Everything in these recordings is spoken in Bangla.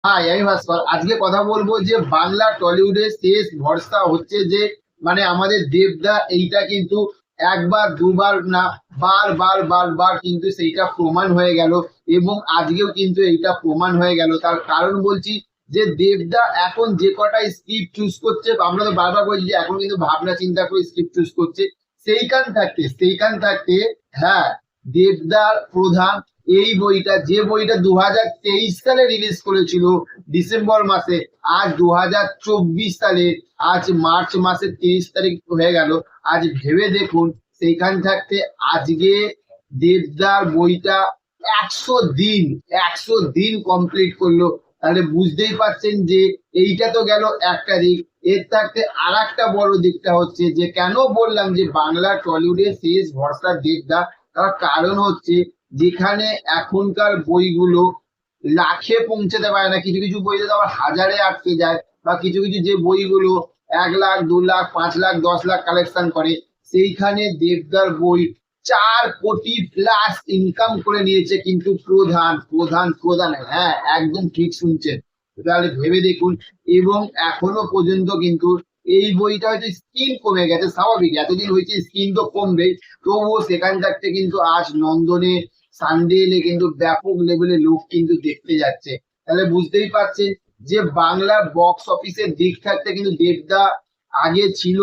হ্যাঁ, আমি ভাস্কর। আজকে কথা বলবো যে বাংলা টলিউডের শেষ ভরসা হচ্ছে যে মানে আমাদের দেবদা। এইটা কিন্তু একবার দুবার না, বার কিন্তু সেইটা প্রমাণ হয়ে গেল। এবং আজকেও কিন্তু এইটা প্রমাণ হয়ে গেল। তার কারণ বলছি যে দেবদা এখন যে কটা স্ক্রিপ্ট চুজ করছে, আমরা তো বারবার বলছি যে এখন কিন্তু ভাবনা চিন্তা করে স্ক্রিপ্ট চুজ করছে। সেইখান থাকতে হ্যাঁ, দেবদার প্রধান এই বইটা, যে বইটা 2023 সালে রিলিজ করেছিল ডিসেম্বর মাসে, আজ 2024 সালে, আজ মার্চ মাসের 30 তারিখ হয়ে গেল। আজ ভেবে দেখুন, সেইখান থাকতে আজকে দেবদার বইটা 100 দিন, 100 দিন কমপ্লিট করলো। তাহলে বুঝতেই পারছেন যে এইটা তো গেল একটা দিক। এর থাকতে আর একটা বড় দিকটা হচ্ছে যে কেন বললাম যে বাংলা টলিউডের শেষ ভরসা দেবদা। তার কারণ হচ্ছে যেখানে এখনকার বইগুলো লাখে পৌঁছাতে পারে না, কিছু কিছু বইতে তো আবার হাজারে আটকে যায়, বা কিছু কিছু যে বইগুলো 1 লাখ, 2 লাখ, 5 লাখ, 10 লাখ কালেকশন করে, সেইখানে দেবদার বই 4 কোটি প্লাস ইনকাম করে নিয়েছে। কিন্তু প্রধান প্রধান প্রধান হ্যাঁ, একদম ঠিক শুনছেন। তাহলে ভেবে দেখুন। এবং এখনো পর্যন্ত কিন্তু এই বইটা হয়তো স্কিন কমে গেছে, স্বাভাবিক, এতদিন হয়েছে স্কিন তো কমবে। তবুও সেখান থাকতে কিন্তু আজ নন্দনে সানডে এলে কিন্তু ব্যাপক লেভেলে লোক কিন্তু দেখতে যাচ্ছে। তাহলে বুঝতেই পারছেন যে বাংলা বক্স অফিসের দিক থাকতে কিন্তু দেবদা আগে ছিল,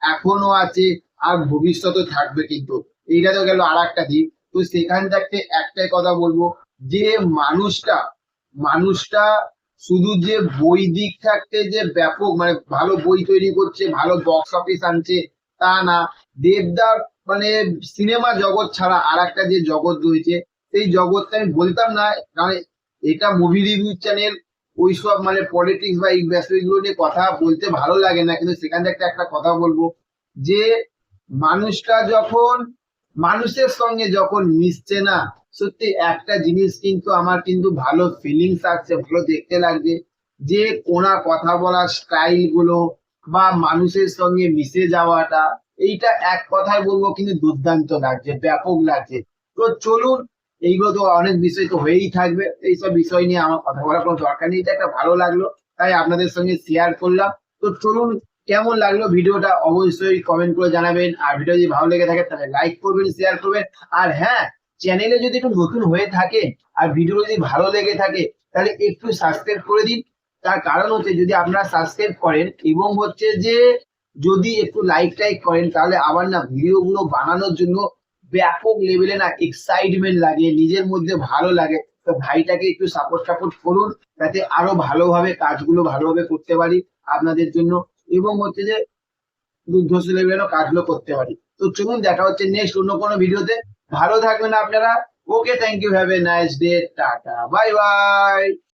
এখনো আছে, আর ভবিষ্যতে থাকবে কিন্তু। এইটা তো গেল আর একটা দিক। তো সেখান থাকতে একটাই কথা বলবো যে মানুষটা মানুষটা শুধু যে বই দিক থাকতে যে ব্যাপক মানে ভালো বই তৈরি করছে, ভালো বক্স অফিস আনছে, তা না। দেবদার মানে সিনেমা জগৎ ছাড়া আর একটা যে জগৎ রয়েছে, সেই জগৎটা আমি বলতাম না, কারণ এটা মুভি রিভিউ চ্যানেল। ওইসব মানে পলিটিক্স বা এই বিষয়গুলো নিয়ে কথা বলতে ভালো লাগে না, কিন্তু সেখান থেকে একটা কথা বলবো যে মানুষটা যখন মানুষের সঙ্গে যখন মিশছে না, সত্যি একটা জিনিস কিন্তু আমার কিন্তু ভালো ফিলিংস আসছে, ভালো দেখতে লাগছে। যে ওনার কথা বলার স্টাইল গুলো বা মানুষের সঙ্গে মিশে যাওয়াটা, এইটা এক কথায় বলবো কিন্তু দুর্দান্ত লাগছে, ব্যাপক লাগছে। তো চলুন, এইগুলো তো অনেক বিষয় তো হয়েই থাকবে, এইসব বিষয় নিয়ে আমার কথা বলার কোনো দরকার নেই। এটা একটা ভালো লাগলো, তাই আপনাদের সঙ্গে শেয়ার করলাম। তো চলুন, কেমন লাগলো ভিডিওটা অবশ্যই কমেন্ট করে জানাবেন। আর ভিডিও যদি ভালো লেগে থাকে তাহলে লাইক করবেন, শেয়ার করবেন। আর হ্যাঁ, চ্যানেলে যদি একটু নতুন হয়ে থাকে আর ভিডিও যদি ভালো লেগে থাকে, তাহলে একটু সাবস্ক্রাইব করে দিন। তার কারণ হচ্ছে যদি আপনারা সাবস্ক্রাইব করেন এবং হচ্ছে যে যদি একটু লাইক টাইক করেন, তাহলে আবার না ভিডিও গুলো বানানোর জন্য ব্যাপক লেভেলে না এক্সাইটমেন্ট লাগে, নিজের মধ্যে ভালো লাগে। তো ভাইটাকে একটু সাপোর্ট সাপোর্ট করুন, যাতে আরো ভালোভাবে কাজগুলো ভালোভাবে করতে পারি আপনাদের জন্য। এবং হচ্ছে যে দুর্ধর্ষ লেভেলের কাজগুলো করতে পারি। তো চলুন, দেখা হচ্ছে নেক্সট অন্য কোনো ভিডিওতে। ভালো থাকবেন আপনারা। Okay, thank you, have a nice day, tata, bye by.